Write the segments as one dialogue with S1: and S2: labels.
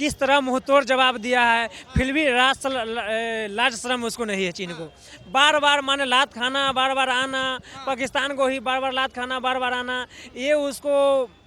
S1: किस तरह मुंहतोड़ जवाब दिया है, फिर भी लाज शर्म उसको नहीं है चीन को। बार बार माने लात खाना, बार बार आना, पाकिस्तान को ही बार बार लात खाना, बार बार आना, ये उसको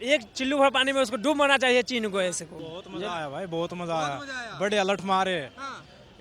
S1: एक चिल्लू भर पानी में उसको डूब मरना चाहिए चीन को। ऐसे को
S2: बहुत मजा आया भाई, बहुत मजा आया, बढ़िया लठ मारे,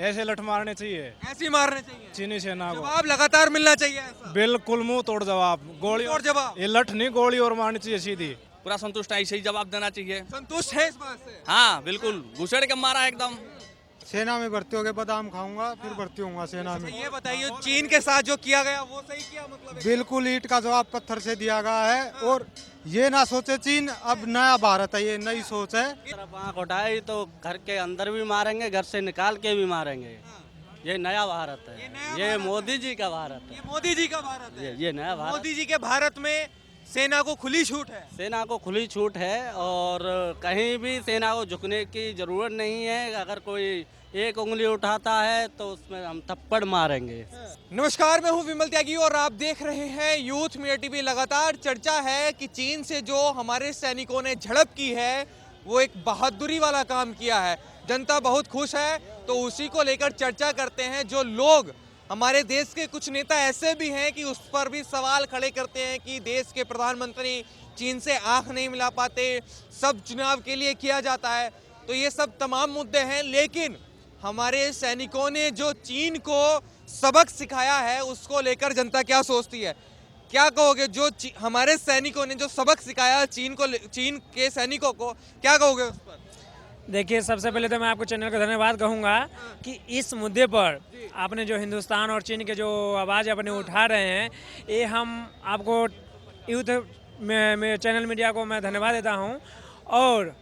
S2: ऐसे लठ मारने चाहिए,
S3: ऐसे ही मारने चाहिए,
S2: चीनी सेना को
S3: जवाब लगातार मिलना चाहिए ऐसा।
S2: बिल्कुल मुंह तोड़ जवाब, गोली
S3: और जवाब
S2: ये लठ नहीं, गोली और मारनी चाहिए सीधी।
S4: पूरा संतुष्ट है, ऐसे ही जवाब देना चाहिए।
S3: संतुष्ट है इस बात से?
S4: हाँ बिल्कुल, घुसेड़ के मारा एकदम।
S5: सेना में भर्ती होके बादाम खाऊंगा, फिर भर्ती होऊंगा सेना में।
S3: ये बताइए चीन के साथ जो किया गया वो सही किया, मतलब है?
S5: बिल्कुल ईंट का जवाब पत्थर से दिया गया है। और ये ना सोचे चीन अब नया भारत है, ये नई सोच है।
S6: तरफ आँख उठाई तो घर के अंदर भी मारेंगे, घर से निकाल के भी मारेंगे। ये नया भारत है, ये मोदी जी का भारत है,
S3: ये मोदी जी का भारत है।
S6: ये नया भारत।
S3: मोदी जी के भारत में सेना को खुली छूट है।
S6: सेना को खुली छूट है और कहीं भी सेना को झुकने की जरूरत नहीं है। अगर कोई एक उंगली उठाता है तो उसमें हम थप्पड़ मारेंगे।
S3: नमस्कार, मैं हूं विमल त्यागी और आप देख रहे हैं यूथ मीडिया टीवी। लगातार चर्चा है कि चीन से जो हमारे सैनिकों ने झड़प की है वो एक बहादुरी वाला काम किया है, जनता बहुत खुश है। तो उसी को लेकर चर्चा करते हैं। जो लोग, हमारे देश के कुछ नेता ऐसे भी हैं कि उस पर भी सवाल खड़े करते हैं कि देश के प्रधानमंत्री चीन से आंख नहीं मिला पाते, सब चुनाव के लिए किया जाता है। तो ये सब तमाम मुद्दे हैं, लेकिन हमारे सैनिकों ने जो चीन को सबक सिखाया है उसको लेकर जनता क्या सोचती है, क्या कहोगे? जो हमारे सैनिकों ने जो सबक सिखाया चीन के सैनिकों को, क्या कहोगे उस पर?
S1: देखिए, सबसे पहले तो मैं आपको चैनल का धन्यवाद कहूँगा कि इस मुद्दे पर आपने जो हिंदुस्तान और चीन के जो आवाज़ अपने उठा रहे हैं, ये हम आपको यूथ में चैनल मीडिया को मैं धन्यवाद देता हूँ। और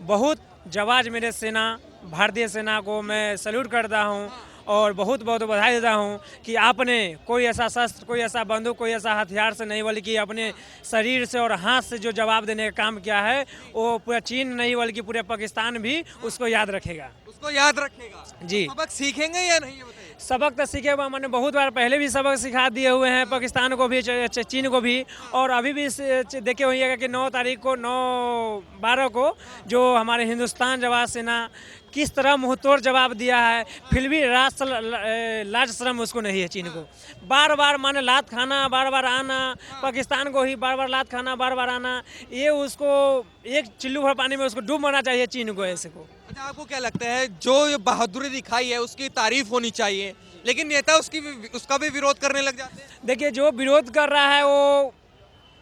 S1: बहुत जवाज मेरे सेना, भारतीय सेना को मैं सैल्यूट करता हूँ और बहुत बहुत बधाई देता हूँ कि आपने कोई ऐसा शस्त्र, कोई ऐसा बंदूक, कोई ऐसा हथियार से नहीं बल्कि अपने शरीर से और हाथ से जो जवाब देने का काम किया है वो पूरा चीन नहीं बल्कि पूरे पाकिस्तान भी उसको याद रखेगा।
S3: उसको याद रखेगा
S1: जी।
S3: सबक सीखेंगे या नहीं, ये बताइए।
S1: सबक तो सीखे हुआ, मैंने बहुत बार पहले भी सबक सिखा दिए हुए हैं पाकिस्तान को भी, चीन को भी। और अभी भी देखे होइएगा कि 9 तारीख को, 9/12 को जो हमारे हिंदुस्तान जवाब सेना किस तरह मुंहतोड़ जवाब दिया है, फिर भी लाज शर्म उसको नहीं है चीन को। बार बार माने लात खाना, बार बार आना, पाकिस्तान को ही बार बार लात खाना, बार बार आना, ये उसको एक चिल्लू भर पानी में उसको डूब मरना चाहिए चीन को। ऐसे को
S3: अच्छा, आपको क्या लगता है जो ये बहादुरी दिखाई है उसकी तारीफ होनी चाहिए, लेकिन नेता उसका भी विरोध करने लग जाते हैं?
S1: देखिए, जो विरोध कर रहा है वो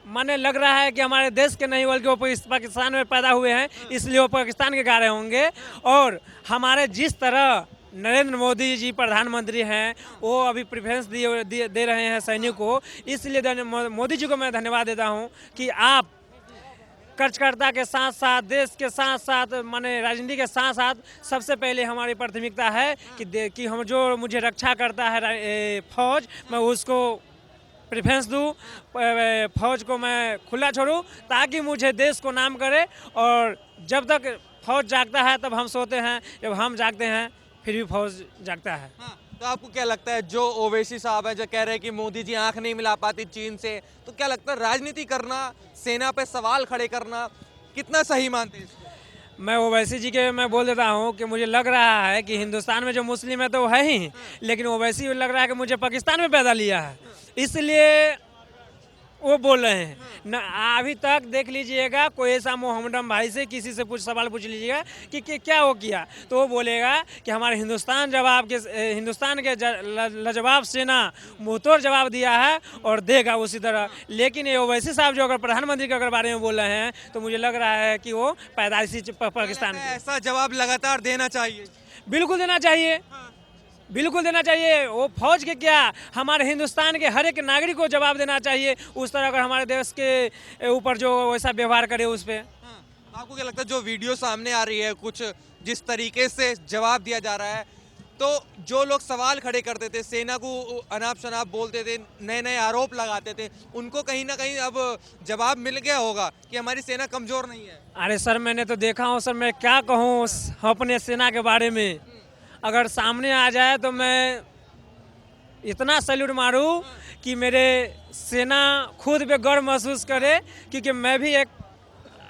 S1: माने लग रहा है कि हमारे देश के नहीं बल्कि वो पाकिस्तान में पैदा हुए हैं, इसलिए वो पाकिस्तान के गा रहे होंगे। और हमारे जिस तरह नरेंद्र मोदी जी प्रधानमंत्री हैं, वो अभी प्रेफरेंस दे रहे हैं सैनिक को, इसलिए मोदी जी को मैं धन्यवाद देता हूं कि आप कार्यकर्ता के साथ साथ, देश के साथ साथ, माने राजनीति के साथ साथ, सबसे पहले हमारी प्राथमिकता है कि हम जो मुझे रक्षा करता है फौज, मैं उसको प्रेफरेंस दूँ, फौज को मैं खुला छोड़ूं ताकि मुझे देश को नाम करे। और जब तक फौज जागता है तब हम सोते हैं, जब हम जागते हैं फिर भी फौज जागता है।
S3: हाँ, तो आपको क्या लगता है जो ओवैसी साहब है जो कह रहे हैं कि मोदी जी आंख नहीं मिला पाती चीन से, तो क्या लगता है राजनीति करना, सेना पे सवाल खड़े करना कितना सही मानते हैं इसको?
S1: मैं ओवैसी जी के मैं बोल देता हूँ कि मुझे लग रहा है कि हिंदुस्तान में जो मुस्लिम है तो वो है ही, लेकिन ओवैसी लग रहा है कि मुझे पाकिस्तान में पैदा लिया है, इसलिए वो बोल रहे हैं न। अभी तक देख लीजिएगा, कोई ऐसा मोहम्मदन भाई से किसी से सवाल पूछ लीजिएगा कि क्या वो किया, तो वो बोलेगा कि हमारे हिंदुस्तान के लाजवाब सेना मुंहतोड़ जवाब दिया है और देगा उसी तरह। लेकिन ये ओवैसी साहब जो अगर प्रधानमंत्री के अगर बारे में बोल रहे हैं तो मुझे लग रहा है कि वो पैदाइशी पाकिस्तान के।
S3: ऐसा जवाब लगातार देना चाहिए,
S1: बिल्कुल देना चाहिए, बिल्कुल देना चाहिए। वो फौज के क्या, हमारे हिंदुस्तान के हर एक नागरिक को जवाब देना चाहिए उस तरह अगर हमारे देश के ऊपर जो वैसा व्यवहार करे उस पर।
S3: आपको क्या लगता है जो वीडियो सामने आ रही है, कुछ जिस तरीके से जवाब दिया जा रहा है, तो जो लोग सवाल खड़े करते थे, सेना को अनाप शनाप बोलते थे, नए नए आरोप लगाते थे, उनको कहीं ना कहीं अब जवाब मिल गया होगा कि हमारी सेना कमजोर नहीं है?
S1: अरे सर, मैंने तो देखा हूँ सर, मैं क्या कहूँ अपने सेना के बारे में। अगर सामने आ जाए तो मैं इतना सैल्यूट मारूं कि मेरे सेना खुद पे गर्व महसूस करे, क्योंकि मैं भी एक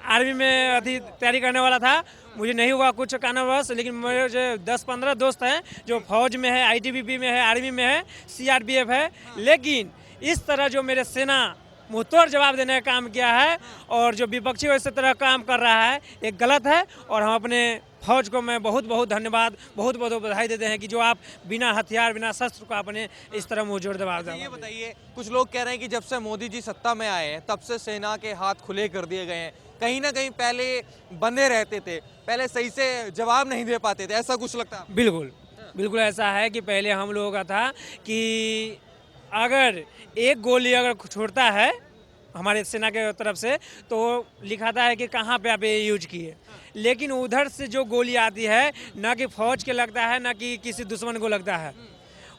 S1: आर्मी में तैयारी करने वाला था। मुझे नहीं हुआ कुछ कारणवश, लेकिन मेरे जो 10-15 दोस्त हैं जो फौज में है, आईटीबीपी में है, आर्मी में है, सीआरपीएफ है, लेकिन इस तरह जो मेरे सेना मुंहतोड़ जवाब देने का काम किया है और जो विपक्षी इस तरह काम कर रहा है, ये गलत है। और हम अपने फौज को मैं बहुत बहुत धन्यवाद, बहुत बहुत बधाई देते हैं कि जो आप बिना हथियार, बिना शस्त्र को आपने इस तरह मुंहजोड़ जवाब
S3: ये
S1: दिया।
S3: बताइए, कुछ लोग कह रहे हैं कि जब से मोदी जी सत्ता में आए हैं तब से सेना के हाथ खुले कर दिए गए हैं, कहीं ना कहीं पहले बंधे रहते थे, पहले सही से जवाब नहीं दे पाते थे, ऐसा कुछ लगता है?
S1: बिल्कुल बिल्कुल ऐसा है कि पहले हम लोगों का था कि अगर एक गोली अगर छोड़ता है हमारे सेना के तरफ से तो लिखाता है कि कहाँ पे आप ये यूज किए, लेकिन उधर से जो गोली आती है ना कि फौज के लगता है ना कि किसी दुश्मन को लगता है,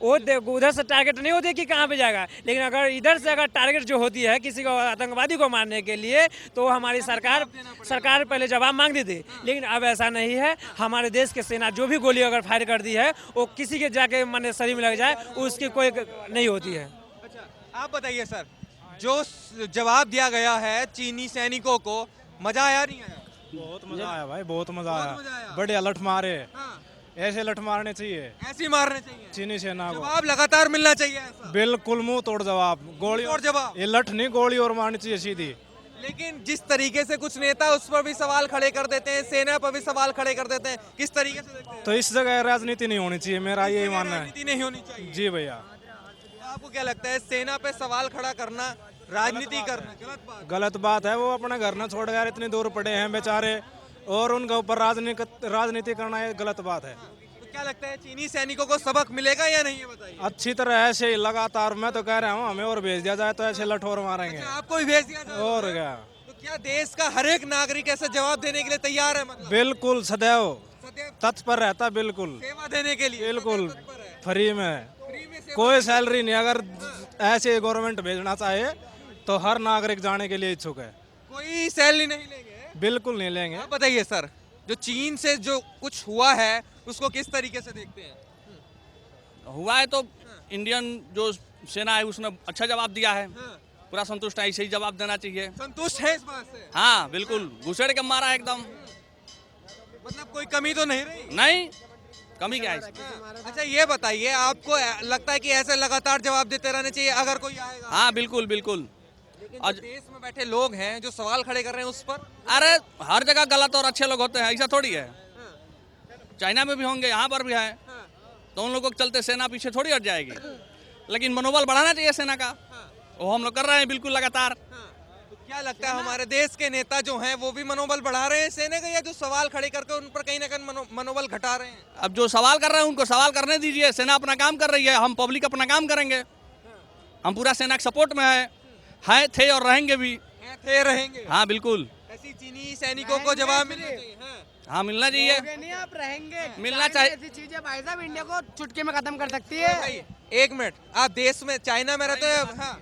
S1: वो उधर से टारगेट नहीं होती कि कहाँ पे जाएगा, लेकिन अगर इधर से अगर टारगेट जो होती है किसी को आतंकवादी को मारने के लिए तो हमारी सरकार पहले जवाब मांगती थी, लेकिन अब ऐसा नहीं है। हमारे देश के सेना जो भी गोली अगर फायर कर दी है वो किसी के जाके माने शरीर में लग जाए उसकी कोई नहीं होती है।
S3: अच्छा, आप बताइए सर, जो जवाब दिया गया है चीनी सैनिकों को, मजा आया नहीं आया?
S2: बहुत मजा आया भाई, बहुत मजा
S3: मजा आया।
S2: आया। बड़े लठ मारे,
S3: हाँ,
S2: ऐसे लठ मारने चाहिए
S3: ऐसे ही मारने चाहिए,
S2: चीनी सेना को।
S3: जवाब लगातार मिलना चाहिए ऐसा।
S2: बिल्कुल मुंह तोड़ जवाब, गोली
S3: और जवाब।
S2: ये लठ नहीं, गोली और मारनी चाहिए सीधी।
S3: लेकिन जिस तरीके से कुछ नेता उस पर भी सवाल खड़े कर देते हैं, सेना पर भी सवाल खड़े कर देते हैं, किस तरीके से देखते हैं?
S2: तो इस जगह राजनीति नहीं होनी चाहिए, मेरा यही मानना है।
S3: राजनीति नहीं होनी चाहिए।
S2: जी भैया,
S3: तो आपको क्या लगता है, सेना पे सवाल खड़ा करना, राजनीति करना गलत बात?
S2: गलत बात है। वो अपने घर न छोड़ गए, इतनी दूर पड़े हैं बेचारे, और उनके ऊपर राजनीति करना ये गलत बात है।
S3: तो क्या लगता है, चीनी सैनिकों को सबक मिलेगा या नहीं, ये बताइए।
S2: अच्छी तरह ऐसे ही लगातार, मैं तो कह रहा हूँ हमें और भेज दिया जाए तो ऐसे लठोर मारेंगे।
S3: अच्छा, आपको भी भेज दिया जाए?
S2: और क्या,
S3: तो क्या देश का हर एक नागरिक ऐसे जवाब देने के लिए तैयार है? मतलब
S2: बिल्कुल सदैव
S3: सदैव
S2: तत्पर रहता, बिल्कुल
S3: सेवा देने के लिए
S2: बिल्कुल
S3: सदैव तत्पर है।
S2: फ्री में,
S3: फ्री में सेवा।
S2: कोई सैलरी नहीं। अगर ऐसे गवर्नमेंट भेजना चाहे तो हर नागरिक जाने के लिए इच्छुक है।
S3: कोई सैलरी नहीं लेंगे?
S2: बिल्कुल नहीं लेंगे।
S3: आप बताइए सर, जो चीन से जो कुछ हुआ है उसको किस तरीके से देखते हैं?
S4: हुआ है तो इंडियन जो सेना है उसने अच्छा जवाब दिया है,
S3: हाँ,
S4: पूरा संतुष्ट है, ऐसे ही जवाब देना चाहिए।
S3: संतुष्ट है इस बात से?
S4: हाँ बिल्कुल, घुसेड़ के मारा है एकदम,
S3: मतलब कोई कमी तो नहीं रही?
S4: नहीं कमी क्या है इसकी?
S3: अच्छा, ये बताइए, आपको लगता है कि ऐसे लगातार जवाब देते रहने चाहिए अगर कोई आएगा?
S4: हाँ बिल्कुल बिल्कुल।
S3: लेकिन जो देश में बैठे लोग हैं जो सवाल खड़े कर रहे हैं उस पर?
S4: अरे हर जगह गलत और अच्छे लोग होते हैं, ऐसा थोड़ी है। चाइना में भी होंगे, यहाँ पर भी है, तो उन लोगों के चलते सेना पीछे थोड़ी हट जाएगी। लेकिन मनोबल बढ़ाना चाहिए सेना का, वो हम लोग कर रहे हैं बिल्कुल लगातार।
S3: तो क्या लगता है, हमारे देश के नेता जो हैं वो भी मनोबल बढ़ा रहे हैं सेना का, या जो सवाल खड़े करके उन पर कहीं ना कहीं मनोबल घटा रहे हैं?
S4: अब जो सवाल कर रहे हैं उनको सवाल करने दीजिए, सेना अपना काम कर रही है, हम पब्लिक अपना काम करेंगे। हम पूरा सेना के सपोर्ट में है, थे और रहेंगे भी।
S3: थे, रहेंगे।
S4: हाँ बिल्कुल।
S3: ऐसी चीनी सैनिकों को जवाब मिलना चाहिए।
S4: हाँ मिलना चाहिए,
S7: नहीं आप रहेंगे,
S4: मिलना चाहिए।
S7: ऐसी चीजें भाई साहब इंडिया को चुटकी में खत्म कर सकती है।
S3: भाई, एक मिनट, आप देश में चाइना में रहते हो? हाँ,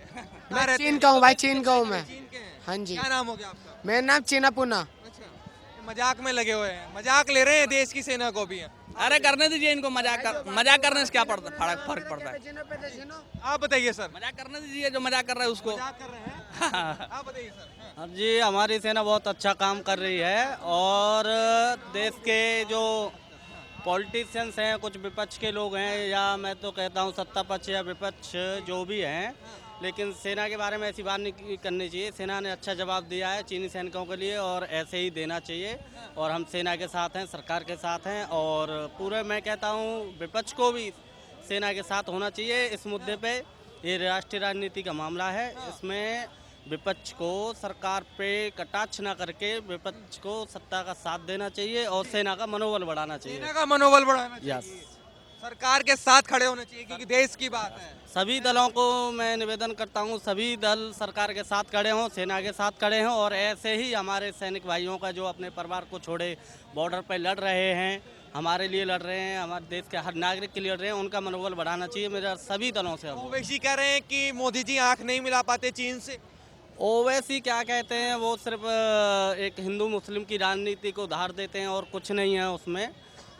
S7: मैं
S3: रहते
S7: चीन
S3: हैं।
S7: का हूँ भाई, चीन का हूँ मैं।
S3: चीन के हैं?
S7: हाँ जी,
S3: क्या नाम हो गया आपका?
S7: मेरा नाम चीना पुना।
S3: अच्छा, ये मजाक में लगे हुए हैं, मजाक ले रहे हैं देश की सेना को भी।
S4: अरे करने दीजिए इनको, मजाक करने से क्या फर्क पड़ता है।
S3: आप बताइए सर।
S4: मजाक करने दीजिए, जो मजाक कर रहे हैं उसको।
S3: मजाक कर रहे हैं? आप बताइए सर।
S6: हाँ जी, हमारी सेना बहुत अच्छा काम कर रही है, और देश के जो पॉलिटिशियंस हैं, कुछ विपक्ष के लोग हैं, या मैं तो कहता हूँ सत्ता पक्ष या विपक्ष जो भी हैं, लेकिन सेना के बारे में ऐसी बात नहीं करनी चाहिए। सेना ने अच्छा जवाब दिया है चीनी सैनिकों के लिए, और ऐसे ही देना चाहिए। और हम सेना के साथ हैं, सरकार के साथ हैं, और पूरे मैं कहता हूँ विपक्ष को भी सेना के साथ होना चाहिए इस मुद्दे पे। ये राष्ट्रीय राजनीति का मामला है, इसमें विपक्ष को सरकार पे कटाक्ष न करके विपक्ष को सत्ता का साथ देना चाहिए और सेना का मनोबल बढ़ाना चाहिए।
S3: सेना का मनोबल बढ़ाना चाहिए,
S6: यस,
S3: सरकार के साथ खड़े होने चाहिए, क्योंकि देश की बात है।
S6: सभी दलों को मैं निवेदन करता हूं, सभी दल सरकार के साथ खड़े हों, सेना के साथ खड़े हों, और ऐसे ही हमारे सैनिक भाइयों का जो अपने परिवार को छोड़े बॉर्डर पर लड़ रहे हैं, हमारे लिए लड़ रहे हैं, हमारे देश के हर नागरिक के लिए लड़ रहे हैं, उनका मनोबल बढ़ाना चाहिए मेरा सभी दलों से।
S3: ओवैसी कह रहे हैं कि मोदी जी आंख नहीं मिला पाते चीन से।
S6: ओवैसी क्या कहते हैं, वो सिर्फ एक हिंदू मुस्लिम की राजनीति को उधार देते हैं और कुछ नहीं है उसमें।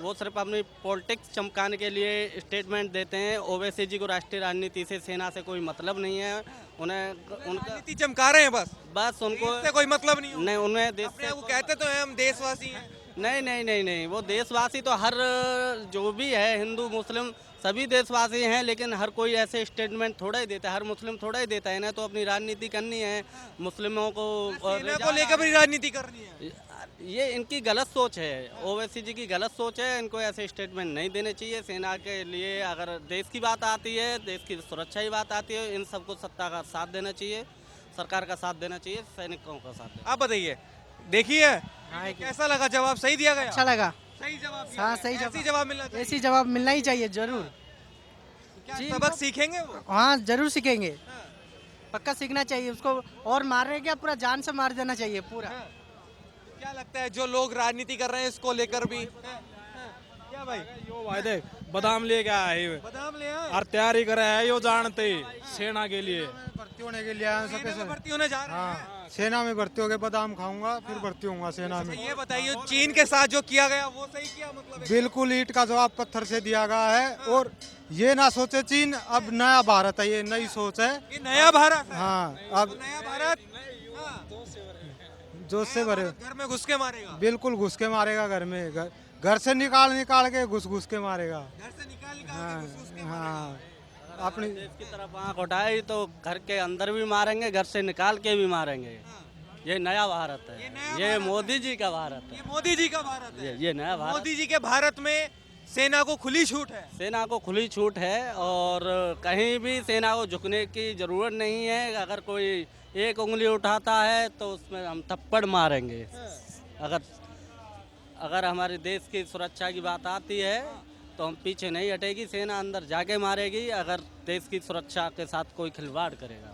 S6: वो सिर्फ अपनी पॉलिटिक्स चमकाने के लिए स्टेटमेंट देते हैं। ओवैसी जी को राष्ट्रीय राजनीति से, सेना से कोई मतलब नहीं है। उन्हें उनका
S3: राजनीति चमका रहे हैं बस
S6: बस उनको
S3: देश से कोई मतलब नहीं हो।
S6: नहीं, उन्हें देश
S3: अपने
S6: से
S3: वो कहते तो हैं हम देशवासी हैं।
S6: नहीं नहीं नहीं नहीं, वो देशवासी तो हर जो भी है, हिंदू मुस्लिम सभी देशवासी हैं, लेकिन हर कोई ऐसे स्टेटमेंट थोड़ा ही देता है, हर मुस्लिम थोड़ा ही देता है ना, तो अपनी राजनीति करनी है मुस्लिमों को। और
S3: सेना को लेकर भी राजनीति करनी है।
S6: ये इनकी गलत सोच है, ओवैसी जी की गलत सोच है, इनको ऐसे स्टेटमेंट नहीं देने चाहिए। सेना के लिए अगर देश की बात आती है, देश की सुरक्षा की बात आती है, इन सबको सत्ता का साथ देना चाहिए, सरकार का साथ देना चाहिए, सैनिकों का साथ देना।
S3: आप बताइए, देखिए कैसा लगा जवाब? सही दिया गया?
S7: अच्छा लगा।
S3: सही जवाब दिया
S7: हाँ,
S3: गया।
S7: सही
S3: ऐसी जवाब मिलना चाहिए।
S7: ऐसी जवाब मिलना ही चाहिए जरूर।
S3: क्या सबक सीखेंगे वो?
S7: हाँ जरूर सीखेंगे, पक्का सीखना चाहिए उसको। और मार रहे क्या, पूरा जान से मार देना चाहिए पूरा।
S3: क्या लगता है जो लोग राजनीति कर रहे हैं इसको लेकर भी? क्या भाई?
S2: यो भाई देख बादाम ले क्या है ये
S3: बादाम ले आए?
S2: और तैयारी करे है यो जानते सेना के लिए।
S5: भर्ती होने के लिए आया हूं,
S3: सेना
S5: सबके
S3: में भर्ती होने जा रहे हैं।
S5: हाँ, सेना में भर्ती होके बादाम खाऊंगा, फिर भर्ती होऊंगा सेना में।
S3: ये बताइए, चीन के साथ जो किया गया वो सही किया मतलब है?
S5: बिल्कुल ईंट का जवाब पत्थर से दिया गया है। और ये ना सोचे चीन, अब नया भारत है, ये नई सोच है।
S3: ये नया भारत है।
S5: हाँ, अब
S3: नया भारत
S5: जोश से भरे,
S3: घर में घुस के मारेगा।
S5: बिल्कुल घुस के मारेगा घर में, घर से निकाल के घुस के मारेगा।
S3: घर से निकाल के घुस के
S5: हाँ, अपनी
S6: देश की तरफ आंख उठाई तो घर के अंदर भी मारेंगे, घर से निकाल के भी मारेंगे। ये नया भारत है, ये मोदी जी का भारत है,
S3: ये मोदी जी का भारत है।
S6: ये नया भारत।
S3: मोदी जी के भारत में सेना को खुली छूट है।
S6: सेना को खुली छूट है और कहीं भी सेना को झुकने की जरूरत नहीं है। अगर कोई एक उंगली उठाता है तो उसमें हम थप्पड़ मारेंगे। अगर हमारे देश की सुरक्षा की बात आती है तो हम पीछे नहीं हटेगी, सेना अंदर जाके मारेगी अगर देश की सुरक्षा के साथ कोई खिलवाड़ करेगा।